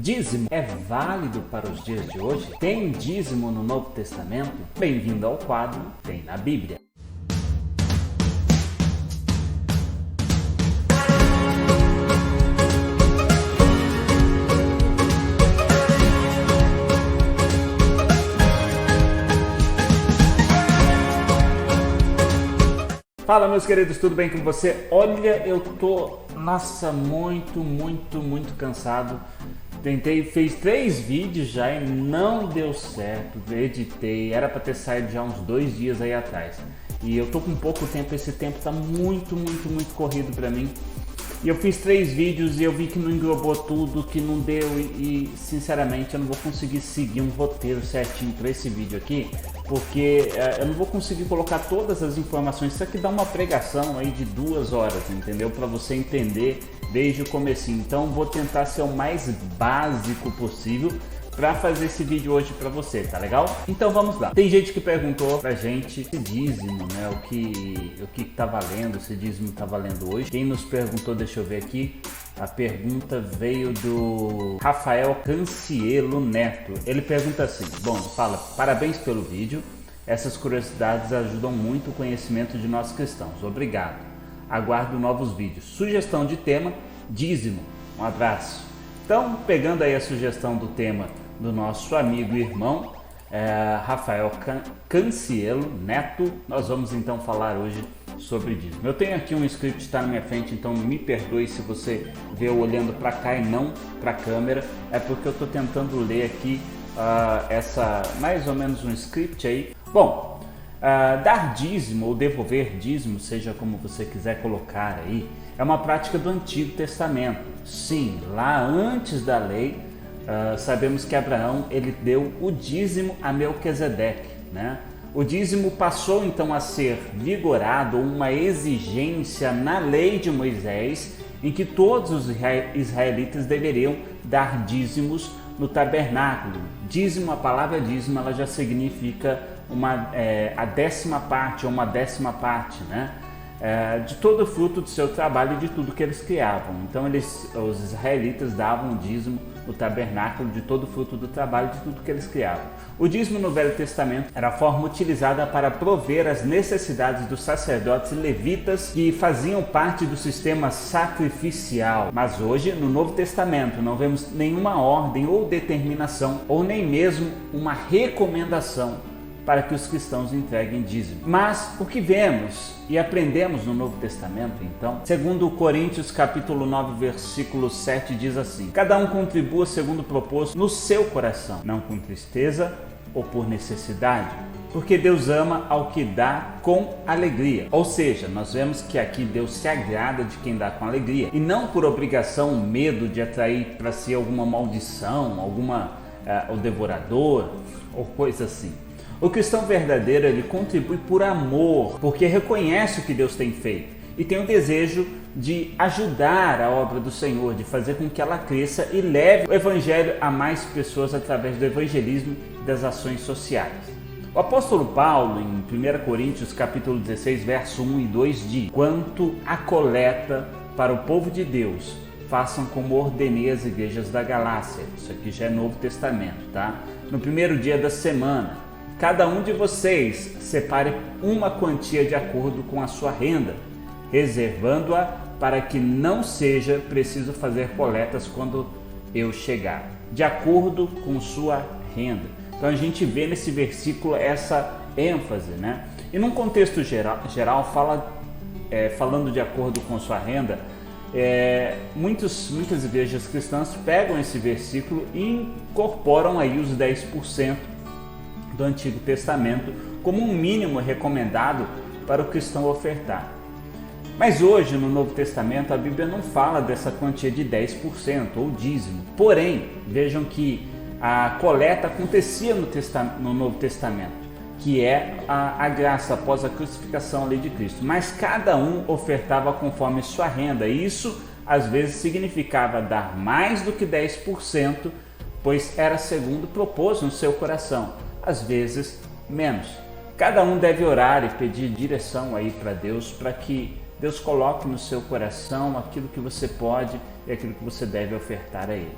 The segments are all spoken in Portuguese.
Dízimo é válido para os dias de hoje? Tem dízimo no Novo Testamento? Bem-vindo ao quadro Tem na Bíblia. Fala, meus queridos, tudo bem com você? Olha, eu tô, muito cansado. Fiz 3 vídeos já e não deu certo. Editei, era para ter saído já uns 2 dias aí atrás. E eu tô com pouco tempo, esse tempo tá muito corrido para mim. E eu fiz 3 vídeos e eu vi que não englobou tudo, que não deu e sinceramente eu não vou conseguir seguir um roteiro certinho para esse vídeo aqui, porque eu não vou conseguir colocar todas as informações. Isso aqui dá uma pregação aí de 2 horas, entendeu? Para você entender desde o comecinho. Então vou tentar ser o mais básico possível para fazer esse vídeo hoje para você, tá legal? Então vamos lá. Tem gente que perguntou pra gente se dízimo, né? O que tá valendo, se dízimo tá valendo hoje. Quem nos perguntou, deixa eu ver aqui. A pergunta veio do Rafael Cancielo Neto. Ele pergunta assim: bom, fala, parabéns pelo vídeo. Essas curiosidades ajudam muito o conhecimento de nós cristãos. Obrigado. Aguardo novos vídeos. Sugestão de tema: dízimo. Um abraço. Então, pegando aí a sugestão do tema do nosso amigo e irmão Rafael Cancielo Neto, nós vamos então falar hoje sobre dízimo. Eu tenho aqui um script que está na minha frente, então me perdoe se você vê eu olhando para cá e não para a câmera, é porque eu estou tentando ler aqui mais ou menos um script aí. Bom, dar dízimo ou devolver dízimo, seja como você quiser colocar aí, é uma prática do Antigo Testamento. Sim, lá antes da lei, sabemos que Abraão ele deu o dízimo a Melquisedeque, né? O dízimo passou então a ser vigorado, uma exigência na lei de Moisés, em que todos os israelitas deveriam dar dízimos no tabernáculo. Dízimo, a palavra dízimo, ela já significa a 10ª parte ou uma 10ª parte, né? De todo o fruto do seu trabalho e de tudo que eles criavam. Então os israelitas davam dízimo no tabernáculo de todo o fruto do trabalho de tudo que eles criavam. O dízimo no Velho Testamento era a forma utilizada para prover as necessidades dos sacerdotes e levitas que faziam parte do sistema sacrificial. Mas hoje, no Novo Testamento, não vemos nenhuma ordem ou determinação, ou nem mesmo uma recomendação para que os cristãos entreguem dízimo. Mas o que vemos e aprendemos no Novo Testamento, então, segundo Coríntios capítulo 9, versículo 7, diz assim: cada um contribua segundo o propósito no seu coração, não com tristeza ou por necessidade, porque Deus ama ao que dá com alegria. Ou seja, nós vemos que aqui Deus se agrada de quem dá com alegria, e não por obrigação, medo de atrair para si alguma maldição, o devorador, ou coisa assim. O cristão verdadeiro, ele contribui por amor, porque reconhece o que Deus tem feito e tem o desejo de ajudar a obra do Senhor, de fazer com que ela cresça e leve o evangelho a mais pessoas através do evangelismo e das ações sociais. O apóstolo Paulo, em 1 Coríntios capítulo 16, verso 1 e 2, diz: quanto à coleta para o povo de Deus, façam como ordenei as igrejas da Galácia. Isso aqui já é Novo Testamento, tá? No primeiro dia da semana, cada um de vocês separe uma quantia de acordo com a sua renda, reservando-a para que não seja preciso fazer coletas quando eu chegar, de acordo com sua renda. Então a gente vê nesse versículo essa ênfase, né? E num contexto geral falando de acordo com sua renda, muitas igrejas cristãs pegam esse versículo e incorporam aí os 10% do Antigo Testamento como um mínimo recomendado para o cristão ofertar. Mas hoje, no Novo Testamento, a Bíblia não fala dessa quantia de 10% ou dízimo. Porém, vejam que a coleta acontecia no Novo Testamento, que é a graça após a crucificação ali de Cristo. Mas cada um ofertava conforme sua renda. E isso, às vezes, significava dar mais do que 10%, pois era segundo o propósito no seu coração. Às vezes menos. Cada um deve orar e pedir direção aí para Deus, para que Deus coloque no seu coração aquilo que você pode e aquilo que você deve ofertar a Ele.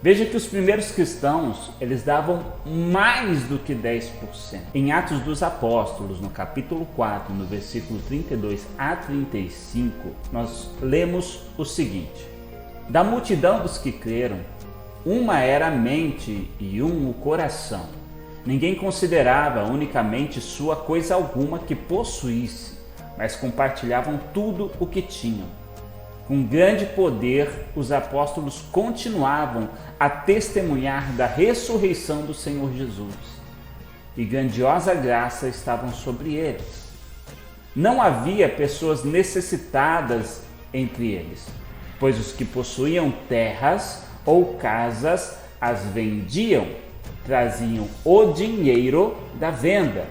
Veja que os primeiros cristãos, eles davam mais do que 10%. Em Atos dos Apóstolos, no capítulo 4, no versículo 32 a 35, nós lemos o seguinte: da multidão dos que creram, uma era a mente e o coração. Ninguém considerava unicamente sua coisa alguma que possuísse, mas compartilhavam tudo o que tinham. Com grande poder, os apóstolos continuavam a testemunhar da ressurreição do Senhor Jesus, e grandiosa graça estava sobre eles. Não havia pessoas necessitadas entre eles, pois os que possuíam terras ou casas as vendiam, traziam o dinheiro da venda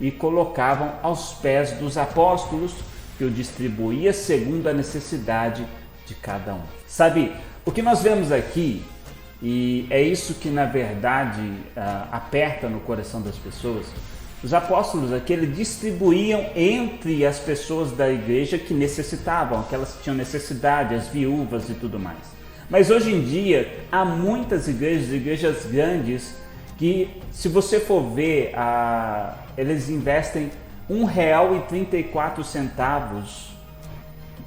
e colocavam aos pés dos apóstolos, que o distribuía segundo a necessidade de cada um. Sabe, o que nós vemos aqui, e é isso que na verdade aperta no coração das pessoas, os apóstolos aqui eles distribuíam entre as pessoas da igreja que necessitavam, aquelas que tinham necessidade, as viúvas e tudo mais. Mas hoje em dia há muitas igrejas grandes, que se você for ver, eles investem R$1,34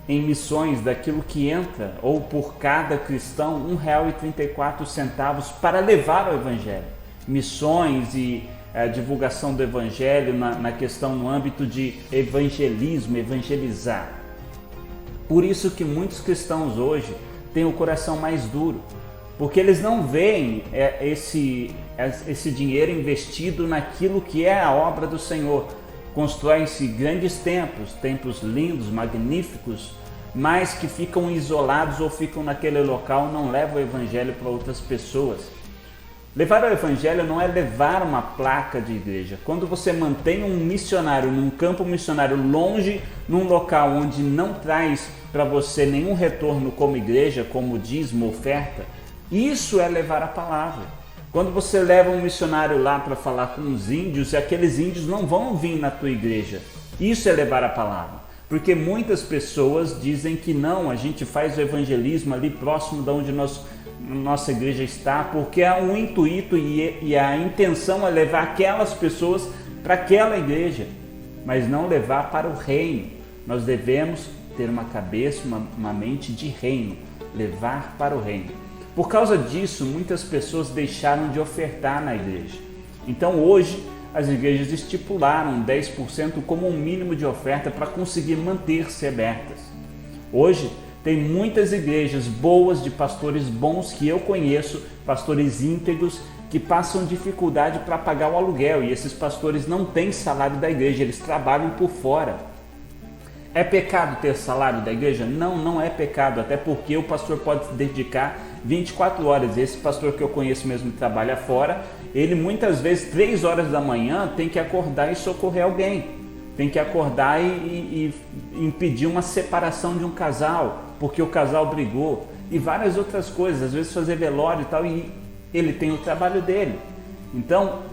em missões daquilo que entra, ou por cada cristão, R$1,34 para levar o evangelho. Missões e divulgação do evangelho na questão no âmbito de evangelismo, evangelizar. Por isso que muitos cristãos hoje têm o coração mais duro, porque eles não veem esse dinheiro investido naquilo que é a obra do Senhor. Constroem-se grandes templos lindos, magníficos, mas que ficam isolados ou ficam naquele local, não levam o evangelho para outras pessoas. Levar o evangelho não é levar uma placa de igreja. Quando você mantém um missionário num campo missionário longe, num local onde não traz para você nenhum retorno como igreja, como dízimo, oferta, isso é levar a palavra. Quando você leva um missionário lá para falar com os índios, e aqueles índios não vão vir na tua igreja, isso é levar a palavra. Porque muitas pessoas dizem que não, a gente faz o evangelismo ali próximo de onde nossa igreja está, porque há um intuito e a intenção é levar aquelas pessoas para aquela igreja, mas não levar para o reino. Nós devemos ter uma cabeça, uma mente de reino, levar para o reino. Por causa disso, muitas pessoas deixaram de ofertar na igreja. Então hoje, as igrejas estipularam 10% como um mínimo de oferta para conseguir manter-se abertas. Hoje, tem muitas igrejas boas, de pastores bons que eu conheço, pastores íntegros, que passam dificuldade para pagar o aluguel, e esses pastores não têm salário da igreja, eles trabalham por fora. É pecado ter salário da igreja? Não, não é pecado, até porque o pastor pode se dedicar 24 horas. Esse pastor que eu conheço mesmo que trabalha fora, ele muitas vezes 3 horas da manhã tem que acordar e socorrer alguém, tem que acordar e impedir uma separação de um casal, porque o casal brigou, e várias outras coisas, às vezes fazer velório e tal, e ele tem o trabalho dele. Então,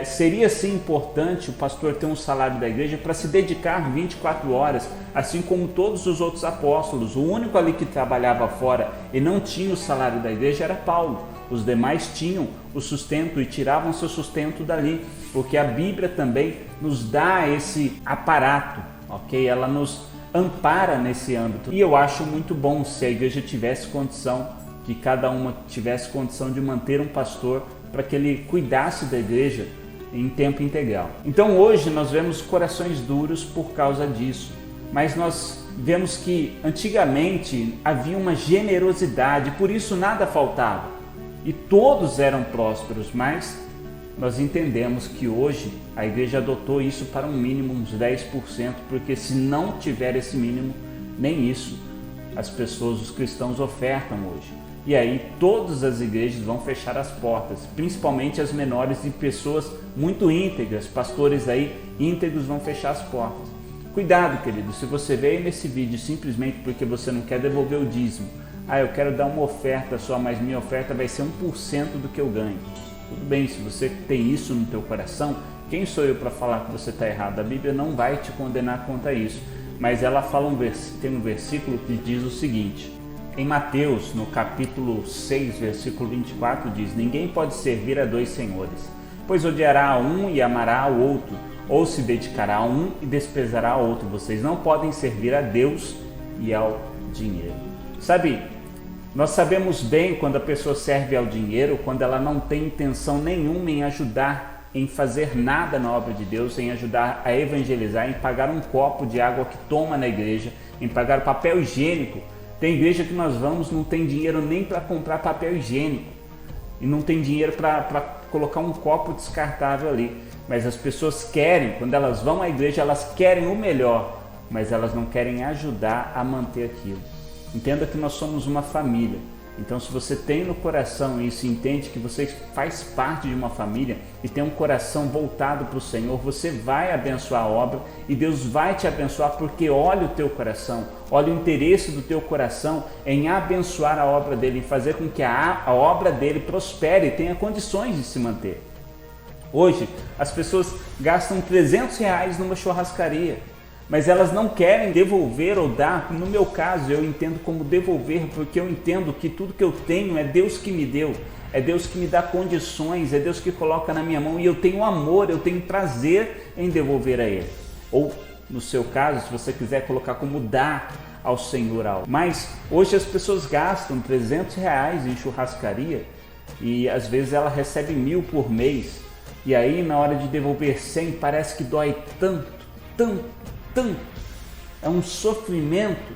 seria sim importante o pastor ter um salário da igreja para se dedicar 24 horas, assim como todos os outros apóstolos. O único ali que trabalhava fora e não tinha o salário da igreja era Paulo. Os demais tinham o sustento e tiravam seu sustento dali, porque a Bíblia também nos dá esse aparato, ok? Ela nos ampara nesse âmbito. E eu acho muito bom se a igreja tivesse condição, que cada uma tivesse condição de manter um pastor para que ele cuidasse da igreja em tempo integral. Então hoje nós vemos corações duros por causa disso, mas nós vemos que antigamente havia uma generosidade, por isso nada faltava e todos eram prósperos, mas nós entendemos que hoje a igreja adotou isso para um mínimo, uns 10%, porque se não tiver esse mínimo, nem isso as pessoas, os cristãos ofertam hoje. E aí todas as igrejas vão fechar as portas, principalmente as menores e pessoas muito íntegras, pastores aí íntegros vão fechar as portas. Cuidado, querido, se você veio nesse vídeo simplesmente porque você não quer devolver o dízimo, eu quero dar uma oferta só, mas minha oferta vai ser 1% do que eu ganho. Tudo bem, se você tem isso no teu coração, quem sou eu para falar que você está errado? A Bíblia não vai te condenar quanto a isso, mas ela fala tem um versículo que diz o seguinte: Em Mateus, no capítulo 6, versículo 24, diz: ninguém pode servir a dois senhores, pois odiará a um e amará ao outro, ou se dedicará a um e desprezará ao outro. Vocês não podem servir a Deus e ao dinheiro. Sabe, nós sabemos bem quando a pessoa serve ao dinheiro, quando ela não tem intenção nenhuma em ajudar, em fazer nada na obra de Deus, em ajudar a evangelizar, em pagar um copo de água que toma na igreja, em pagar papel higiênico. Tem igreja que nós vamos, não tem dinheiro nem para comprar papel higiênico e não tem dinheiro para colocar um copo descartável ali. Mas as pessoas querem, quando elas vão à igreja, elas querem o melhor, mas elas não querem ajudar a manter aquilo. Entenda que nós somos uma família. Então, se você tem no coração isso, entende que você faz parte de uma família e tem um coração voltado para o Senhor, você vai abençoar a obra e Deus vai te abençoar, porque olha o teu coração, olha o interesse do teu coração em abençoar a obra dele, em fazer com que a obra dele prospere e tenha condições de se manter. Hoje, as pessoas gastam R$300 numa churrascaria, mas elas não querem devolver ou dar. No meu caso, eu entendo como devolver, porque eu entendo que tudo que eu tenho é Deus que me deu, é Deus que me dá condições, é Deus que coloca na minha mão, e eu tenho amor, eu tenho prazer em devolver a Ele. Ou, no seu caso, se você quiser colocar como dar ao Senhor algo. Mas hoje as pessoas gastam R$300 em churrascaria e às vezes ela recebe 1.000 por mês, e aí na hora de devolver 100 parece que dói tanto, tanto. É um sofrimento.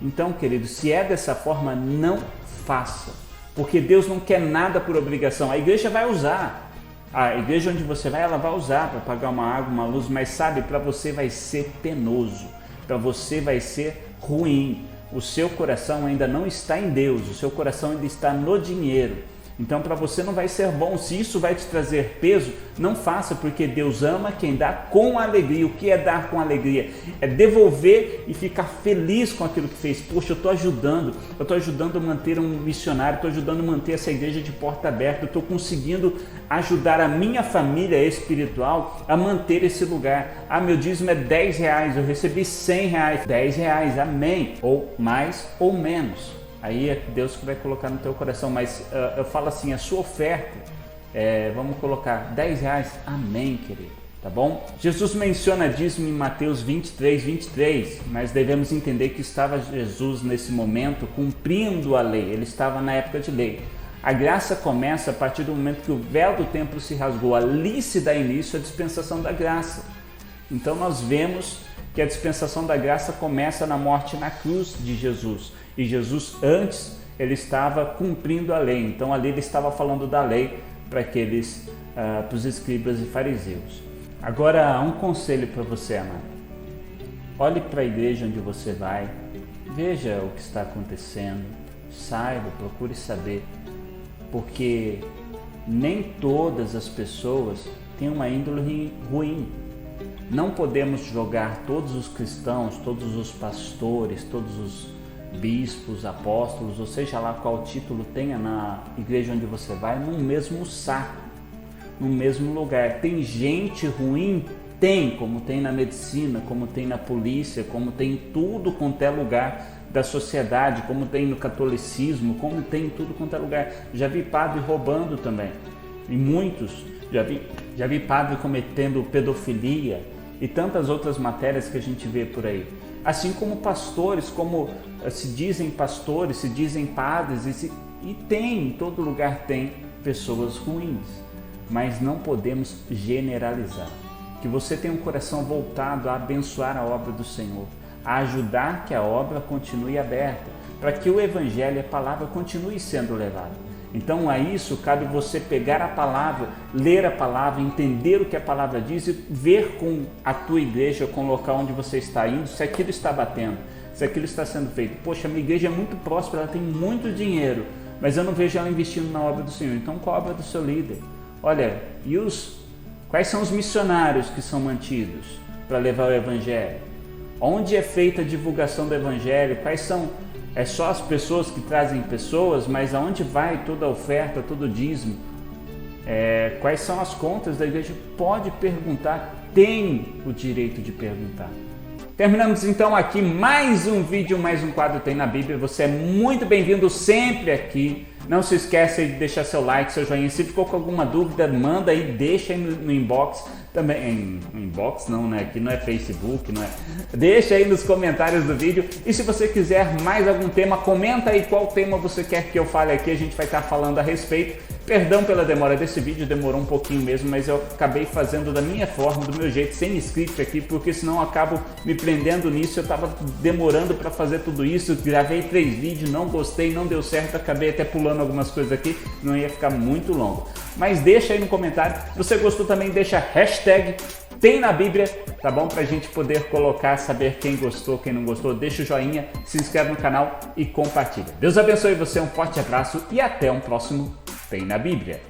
Então, querido, se é dessa forma, não faça, porque Deus não quer nada por obrigação. A igreja vai usar, a igreja onde você vai, ela vai usar para pagar uma água, uma luz, mas sabe, para você vai ser penoso, para você vai ser ruim. O seu coração ainda não está em Deus, o seu coração ainda está no dinheiro. Então, para você não vai ser bom. Se isso vai te trazer peso, não faça, porque Deus ama quem dá com alegria. O que é dar com alegria? É devolver e ficar feliz com aquilo que fez. Poxa, eu estou ajudando a manter um missionário, estou ajudando a manter essa igreja de porta aberta, eu estou conseguindo ajudar a minha família espiritual a manter esse lugar. Ah, meu dízimo é R$10, eu recebi R$100, R$10, amém, ou mais ou menos. Aí é Deus que vai colocar no teu coração, mas eu falo assim, a sua oferta, vamos colocar R$10, amém, querido, tá bom? Jesus menciona dízimo em Mateus 23, mas devemos entender que estava Jesus nesse momento cumprindo a lei, ele estava na época de lei. A graça começa a partir do momento que o véu do templo se rasgou, ali se dá início à dispensação da graça. Então nós vemos que a dispensação da graça começa na morte na cruz de Jesus. E Jesus antes, ele estava cumprindo a lei. Então ali ele estava falando da lei para os escribas e fariseus. Agora, um conselho para você, amado. Olhe para a igreja onde você vai, veja o que está acontecendo, saiba, procure saber, porque nem todas as pessoas têm uma índole ruim. Não podemos jogar todos os cristãos, todos os pastores, todos os bispos, apóstolos, ou seja lá qual título tenha na igreja onde você vai, no mesmo saco, no mesmo lugar. Tem gente ruim? Tem, como tem na medicina, como tem na polícia, como tem em tudo quanto é lugar da sociedade, como tem no catolicismo, como tem em tudo quanto é lugar. Já vi padre roubando também, e muitos, já vi padre cometendo pedofilia e tantas outras matérias que a gente vê por aí. Assim como pastores, como se dizem pastores, se dizem padres, e tem, em todo lugar tem pessoas ruins, mas não podemos generalizar. Que você tenha um coração voltado a abençoar a obra do Senhor, a ajudar que a obra continue aberta, para que o Evangelho e a palavra continue sendo levada. Então a isso cabe você pegar a palavra, ler a palavra, entender o que a palavra diz e ver com a tua igreja, com o local onde você está indo, se aquilo está batendo, se aquilo está sendo feito. Poxa, a minha igreja é muito próspera, ela tem muito dinheiro, mas eu não vejo ela investindo na obra do Senhor. Então cobra do seu líder. Olha, quais são os missionários que são mantidos para levar o Evangelho? Onde é feita a divulgação do Evangelho? Quais são... É só as pessoas que trazem pessoas, mas aonde vai toda a oferta, todo o dízimo? Quais são as contas da igreja? Pode perguntar, tem o direito de perguntar. Terminamos então aqui mais um vídeo, mais um quadro Tem na Bíblia. Você é muito bem-vindo sempre aqui. Não se esqueça de deixar seu like, seu joinha. Se ficou com alguma dúvida, manda aí, deixa aí no inbox. Também, inbox não, né? Aqui não é Facebook, não é? Deixa aí nos comentários do vídeo. E se você quiser mais algum tema, comenta aí qual tema você quer que eu fale aqui. A gente vai estar falando a respeito. Perdão pela demora desse vídeo, demorou um pouquinho mesmo, mas eu acabei fazendo da minha forma, do meu jeito, sem script aqui, porque senão eu acabo me prendendo nisso. Eu tava demorando para fazer tudo isso, gravei 3 vídeos, não gostei, não deu certo, acabei até pulando algumas coisas aqui, não ia ficar muito longo. Mas deixa aí no comentário, se você gostou também, deixa hashtag Tem na Bíblia, tá bom? Pra gente poder colocar, saber quem gostou, quem não gostou. Deixa o joinha, se inscreve no canal e compartilha. Deus abençoe você, um forte abraço e até um próximo Tem na Bíblia.